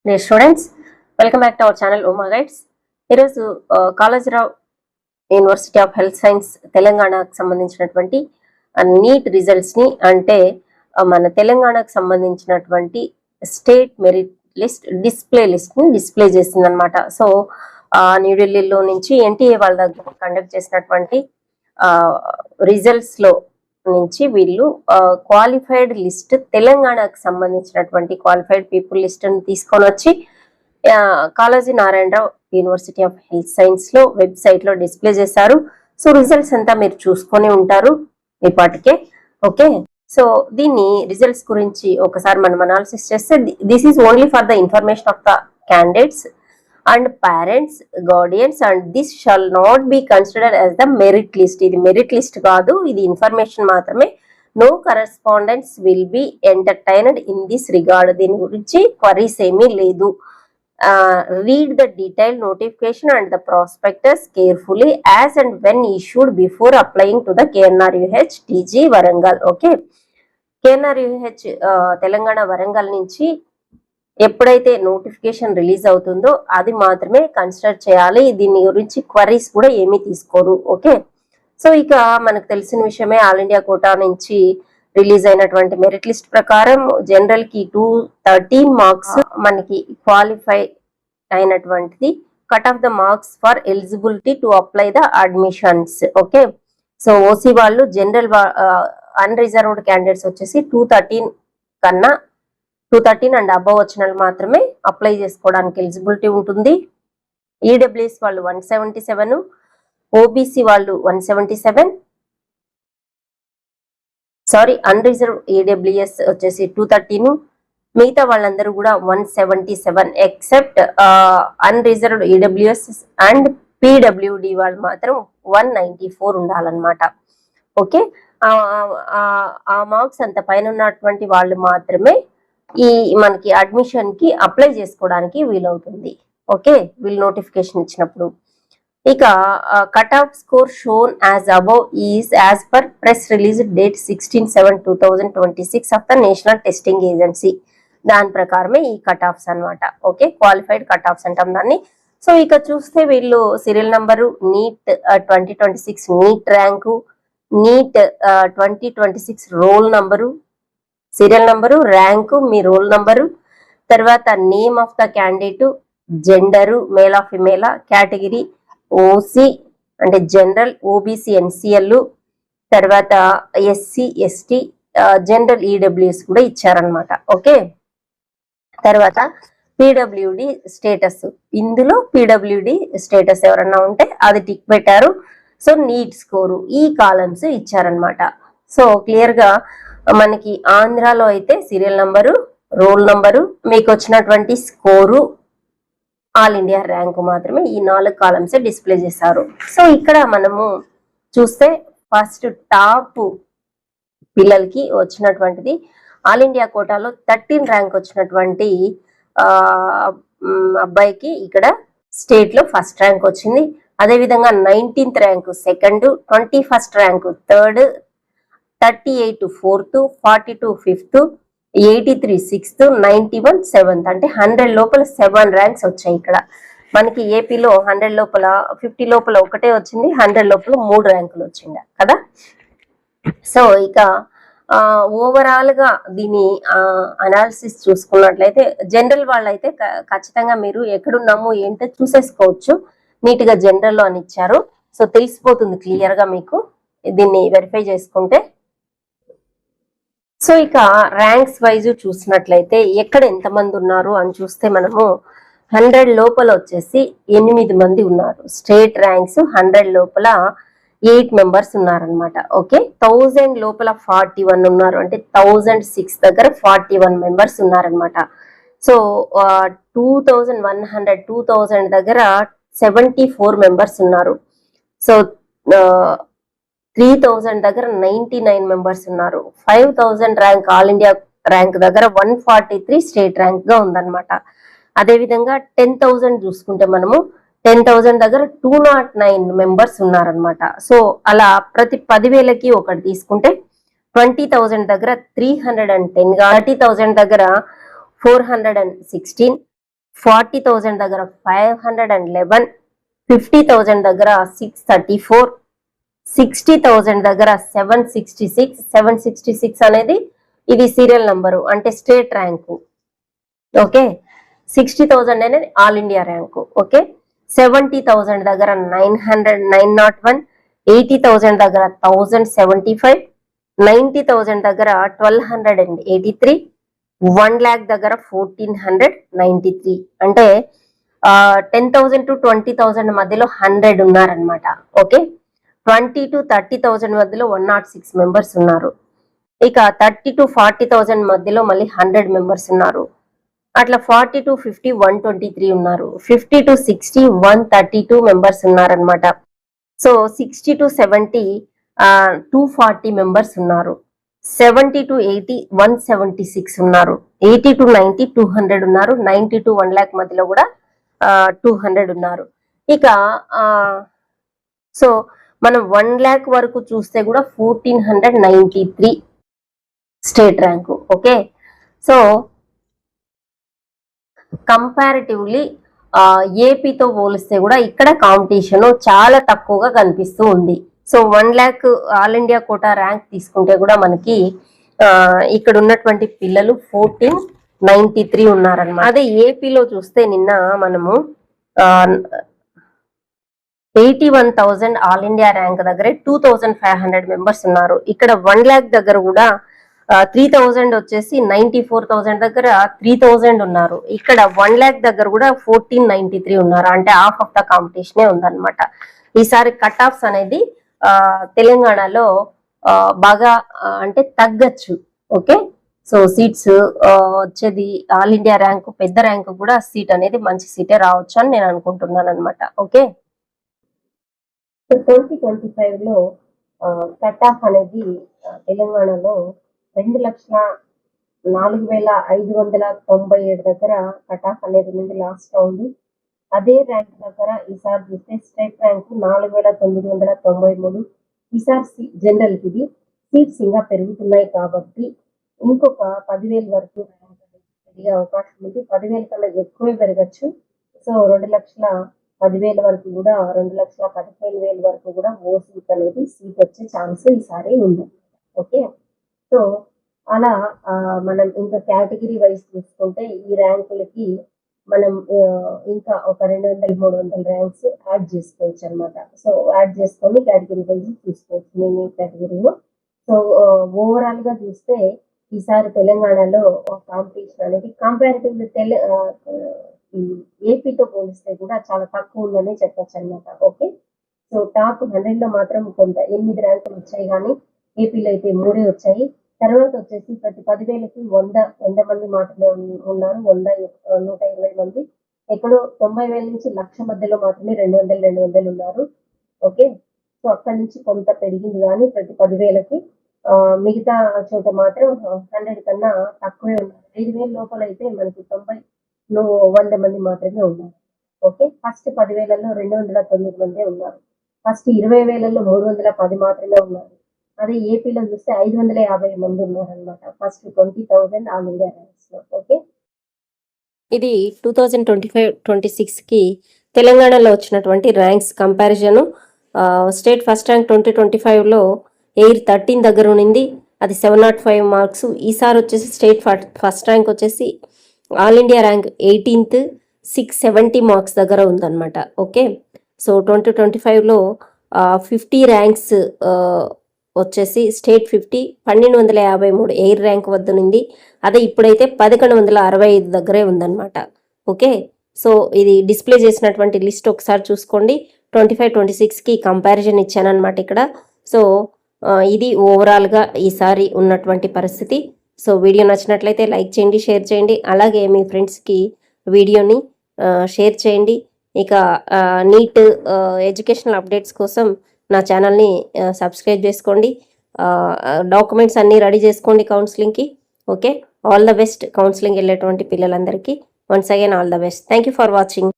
Dear students, welcome back to our channel Uma Guides. ఈరోజు కాలేజీరావు university of health science తెలంగాణకు సంబంధించినటువంటి neat రిజల్ట్స్ని అంటే మన తెలంగాణకు సంబంధించినటువంటి స్టేట్ మెరిట్ లిస్ట్ డిస్ప్లే చేసిందనమాట. సో న్యూఢిల్లీలో నుంచి ఎన్టీఏ వాళ్ళ దగ్గర కండక్ట్ చేసినటువంటి రిజల్ట్స్లో నుంచి వీళ్ళు క్వాలిఫైడ్ లిస్ట్ తెలంగాణకు సంబంధించినటువంటి క్వాలిఫైడ్ పీపుల్ లిస్ట్ని తీసుకొని వచ్చి Kaloji Narayana Rao university of health science లో వెబ్సైట్ లో డిస్ప్లే చేశారు. సో రిజల్ట్స్ అంతా మీరు చూసుకొని ఉంటారు ఇప్పటికే. ఓకే, సో దీన్ని రిజల్ట్స్ గురించి ఒకసారి మనం అనాలిసిస్ చేస్తే this is only for the information of the candidates and parents, guardians, and this shall not be considered as the merit list. ఇది మెరిట్ లిస్ట్ కాదు, ఇది ఇన్ఫర్మేషన్ మాత్రమే. No correspondence will be entertained in this regard. దీని గురించి queries ఏమీ లేదు. Read the detailed notification and the prospectus carefully as and when issued before applying to the KNRUH TG Warangal. Okay, KNRUH Telangana Warangal నుంచి ఎప్పుడైతే notification release అవుతుందో అది మాత్రమే consider చేయాలి. దీని గురించి క్వరీస్ కూడా ఏమీ తీసుకోరు. ఓకే, సో ఇక మనకు తెలిసిన విషయమే, ఆల్ ఇండియా కోటా నుంచి రిలీజ్ అయినటువంటి మెరిట్ లిస్ట్ ప్రకారం జనరల్ కి 213 మార్క్స్ మనకి క్వాలిఫై అయినటువంటిది. Cut off the marks for eligibility to apply the admissions. Okay, so OC వాళ్ళు జనరల్ అన్రిజర్వ్డ్ క్యాండిడేట్స్ వచ్చేసి 213 అండ్ అబవ్ వచ్చిన మాత్రమే అప్లై చేసుకోవడానికి ఎలిజిబిలిటీ ఉంటుంది. ఈడబ్ల్యూఎస్ వాళ్ళు 177, ఓబీసీ వాళ్ళు 177, అన్రిజర్వ్ ఈడబ్ల్యూఎస్ వచ్చేసి 213, మిగతా వాళ్ళందరూ కూడా 177 except unreserved EWS and PWD వాళ్ళు మాత్రం 194 ఉండాలన్నమాట. ఓకే, ఆ మార్క్స్ అంత పైన ఉన్నటువంటి వాళ్ళు మాత్రమే ఈ మనకి అడ్మిషన్ కి అప్లై చేసుకోవడానికి వీలవుతుంది. ఓకే, వీళ్ళు నోటిఫికేషన్ ఇచ్చినప్పుడు. ఇక cut off score shown as above is as per press release date 16/7/2026 of the national testing agency. దాని ప్రకారమే ఈ కట్ ఆఫ్స్ అనమాట. ఓకే, క్వాలిఫైడ్ కట్ ఆఫ్స్ అంటాం దాన్ని. సో ఇక చూస్తే వీళ్ళు serial number, NEET 2026 NEET rank, NEET 2026 roll number, serial number, rank, మీ రోల్ నంబరు, తర్వాత name of the candidate, gender, male of ఫిమేలా, కేటగిరీ ఓసీ అంటే జనరల్, ఓబీసీ ఎన్సిఎల్, తర్వాత ఎస్సీ ఎస్టీ, జనరల్ ఈడబ్ల్యూఎస్ కూడా ఇచ్చారనమాట. ఓకే, తర్వాత పీడబ్ల్యూడి స్టేటస్, ఇందులో PWD status ఎవరన్నా ఉంటే అది టిక్ పెట్టారు. సో నీట్ స్కోరు, ఈ కాలమ్స్ ఇచ్చారనమాట. సో క్లియర్ గా మనకి ఆంధ్రాలో అయితే సీరియల్ నంబరు, రోల్ నంబరు, మీకు వచ్చినటువంటి స్కోరు, ఆల్ ఇండియా ర్యాంకు మాత్రమే ఈ 4 కాలమ్స్ డిస్ప్లే చేశారు. సో ఇక్కడ మనము చూస్తే ఫస్ట్ టాప్ పిల్లలకి వచ్చినటువంటిది ఆల్ ఇండియా కోటాలో 13 ర్యాంక్ వచ్చినటువంటి అబ్బాయికి ఇక్కడ స్టేట్ లో ఫస్ట్ ర్యాంక్ వచ్చింది. అదేవిధంగా 19th rank second, 21st rank third, 38 fourth, 42 fifth, 83 sixth, 91 seventh. అంటే 100 లోపల 7 ర్యాంక్స్ వచ్చాయి. ఇక్కడ మనకి ఏపీలో 100 లోపల 50 లోపల ఒకటే వచ్చింది, 100 లోపల 3 ర్యాంకులు వచ్చిండ కదా. సో ఇక ఓవరాల్ గా దీని అనాలిసిస్ చూసుకున్నట్లయితే జనరల్ వాళ్ళైతే ఖచ్చితంగా మీరు ఎక్కడున్నాము ఏంటో చూసేసుకోవచ్చు. నీట్ గా జనరల్ లో అని ఇచ్చారు. సో తెలిసిపోతుంది క్లియర్ గా మీకు దీన్ని వెరిఫై చేసుకుంటే. సో ఇక ర్యాంక్స్ వైజ్ చూసినట్లయితే ఎక్కడ ఎంతమంది ఉన్నారు అని చూస్తే మనము 100 లోపల వచ్చేసి 8 మంది ఉన్నారు. స్టేట్ ర్యాంక్స్ 100 లోపల 8 మెంబర్స్ ఉన్నారనమాట. ఓకే, 1000 లోపల 41 ఉన్నారు. అంటే 1006 దగ్గర 41 మెంబర్స్ ఉన్నారనమాట. సో 2000 దగ్గర 74 మెంబర్స్ ఉన్నారు. సో 3000 దగ్గర 99 మెంబర్స్ ఉన్నారు. 5000 ర్యాంక్ ఆల్ ఇండియా ర్యాంక్ దగ్గర 143 స్టేట్ ర్యాంక్ గా ఉందన్నమాట. అదేవిధంగా 10,000 చూసుకుంటే మనము 10,000 దగ్గర 209 మెంబర్స్ ఉన్నారనమాట. సో అలా ప్రతి 10,000కి ఒకటి తీసుకుంటే 20,000 దగ్గర 310 గా, 30,000 దగ్గర 416, 40,000 దగ్గర 511, 50,000 దగ్గర 634, 60,000 దగ్గర 766 అనేది ఇది సీరియల్ నంబరు అంటే స్టేట్ ర్యాంకు. ఓకే, 60,000 అనేది ఆల్ ఇండియా ర్యాంకు. ఓకే, 70,000 దగ్గర 901, 80,000 దగ్గర 1075, 90,000 దగ్గర 1283, 1 lakh దగ్గర 1493. అంటే 10,000 to 20,000 మధ్యలో 100 ఉన్నారనమాట. ఓకే, 20 to 30,000 మధ్యలో 106 మెంబర్స్ ఉన్నారు. ఇక 30 to 40,000 మధ్యలో మళ్ళీ 100 మెంబర్స్ ఉన్నారు. అట్లా 40 to 50 123 ఉన్నారు. 50 to 60 132 మెంబర్స్ ఉన్నారనమాట. సో 60 to 70 240 మెంబర్స్ ఉన్నారు. 70 to 80 176 ఉన్నారు. 80 to 90 200 ఉన్నారు. 90 to 1 lakh మధ్యలో కూడా 200 ఉన్నారు. ఇక సో మనం 1 lakh వరకు చూస్తే కూడా 1493 state rank. Okay, so comparatively ఏపీతో పోలిస్తే కూడా ఇక్కడ కాంపిటీషన్ చాలా తక్కువగా కనిపిస్తూ ఉంది. So 1 lakh all India quota rank తీసుకుంటే కూడా మనకి ఇక్కడ ఉన్నటువంటి పిల్లలు 1493 ఉన్నారన్నమాట. అదే ఏపీలో చూస్తే నిన్న మనము 81,000 ఆల్ ఇండియా ర్యాంక్ దగ్గరే 2,500 మెంబర్స్ ఉన్నారు. ఇక్కడ 1 lakh దగ్గర కూడా 3,000 వచ్చేసి 94,000 దగ్గర 3,000 ఉన్నారు. ఇక్కడ 1 lakh దగ్గర కూడా 1493 ఉన్నారు. అంటే హాఫ్ ఆఫ్ ద కాంపిటీషనే ఉందన్నమాట. ఈసారి కట్ ఆఫ్స్ అనేది తెలంగాణలో బాగా అంటే తగ్గచ్చు. ఓకే, సో సీట్స్ వచ్చేది ఆల్ ఇండియా ర్యాంకు పెద్ద ర్యాంకు కూడా సీట్ అనేది మంచి సీటే రావచ్చు అని నేను అనుకుంటున్నాను అనమాట. ఓకే, 2025 లో కట్ ఆఫ్ అనేది తెలంగాణలో 2,04,597 దగ్గర కట్ ఆఫ్ అనేది ఉంది లాస్ట్ రౌండ్. అదే ర్యాంక్ దగ్గర ఈసారి చూస్తే స్టేట్ ర్యాంక్ 4,993. ఈసారి జనరల్ కి ఇది సీట్స్ ఇంకా పెరుగుతున్నాయి కాబట్టి ఇంకొక 10,000 వరకు ర్యాంక్ పెరిగే అవకాశం ఉంది. 10,000 కన్నా ఎక్కువే పెరగచ్చు. సో 2,10,000 వరకు కూడా 2,15,000 వరకు కూడా ఓసీకి అనేది సీట్ వచ్చే ఛాన్స్ ఈసారి ఉంది. ఓకే, సో అలా మనం ఇంకా కేటగిరీ వైజ్ చూసుకుంటే ఈ ర్యాంకులకి మనం ఇంకా ఒక 200-300 ర్యాంక్స్ యాడ్ చేసుకోవచ్చు అనమాట. సో యాడ్ చేసుకొని కేటగిరీ వైజ్ చూసుకోవచ్చు నేను ఈ కేటగిరీలో. సో ఓవరాల్ గా చూస్తే ఈసారి తెలంగాణలో కాంపిటీషన్ అనేది కంపారిటివ్లీ ఏపీతో పోలిస్తే కూడా చాలా తక్కువ ఉందని చెప్పొచ్చు అనమాట. ఓకే, సో టాప్ 100 లో మాత్రం కొంత 8 ర్యాంకులు వచ్చాయి, కానీ ఏపీలో అయితే 3 వచ్చాయి. తర్వాత వచ్చేసి ప్రతి 10,000కి 100 మంది మాత్రమే ఉన్నారు. 120 మంది. ఎక్కడో 90,000 నుంచి 1,00,000 మధ్యలో మాత్రమే 200 ఉన్నారు. ఓకే, సో అక్కడి నుంచి కొంత పెరిగింది, కానీ ప్రతి 10,000కి మిగతా చోట మాత్రం 100 కన్నా తక్కువే ఉన్నారు. 5,000 లోపల అయితే మనకి 100 మంది మాత్రమే ఉన్నారు. ఓకే, ఫస్ట్ 10,000లో 209 మంది ఉన్నారు. ఫస్ట్ 20,000లో 310 మాత్రమే ఉన్నారు. అదే ఏపీలో చూస్తే 550 మంది ఉన్నారనమాట ఫస్ట్ 20,000 ఆల్ ఇండియా ర్యాంక్స్ లో. ఓకే, ఇది 2025-26 కి తెలంగాణలో వచ్చినటువంటి ranks comparison. State first rank 2025 లో ఎయిర్ 13 దగ్గర ఉంది, అది 705 మార్క్స్. ఈసారి వచ్చేసి స్టేట్ ఫస్ట్ ర్యాంక్ వచ్చేసి all India rank 18th 670 marks దగ్గర ఉందన్నమాట. ఓకే, సో 2025లో 50 ర్యాంక్స్ వచ్చేసి స్టేట్ 50 1253 ఎయిర్ ర్యాంక్ వద్ద ఉంది. అదే ఇప్పుడైతే 1165 దగ్గరే ఉందన్నమాట. ఓకే, సో ఇది డిస్ప్లే చేసినటువంటి లిస్ట్ ఒకసారి చూసుకోండి. 25-26కి కంపారిజన్ ఇచ్చానమాట ఇక్కడ. సో ఇది ఓవరాల్గా ఈసారి ఉన్నటువంటి పరిస్థితి. సో వీడియో నచ్చినట్లయితే లైక్ చేయండి, షేర్ చేయండి, అలాగే మీ ఫ్రెండ్స్కి వీడియోని షేర్ చేయండి. ఇక నీట్ ఎడ్యుకేషనల్ అప్డేట్స్ కోసం నా ఛానల్ని సబ్స్క్రైబ్ చేసుకోండి. డాక్యుమెంట్స్ అన్నీ రెడీ చేసుకోండి కౌన్సిలింగ్కి. Okay, all the best counselling వెళ్ళేటువంటి పిల్లలందరికీ. Once again all the best. Thank you for watching.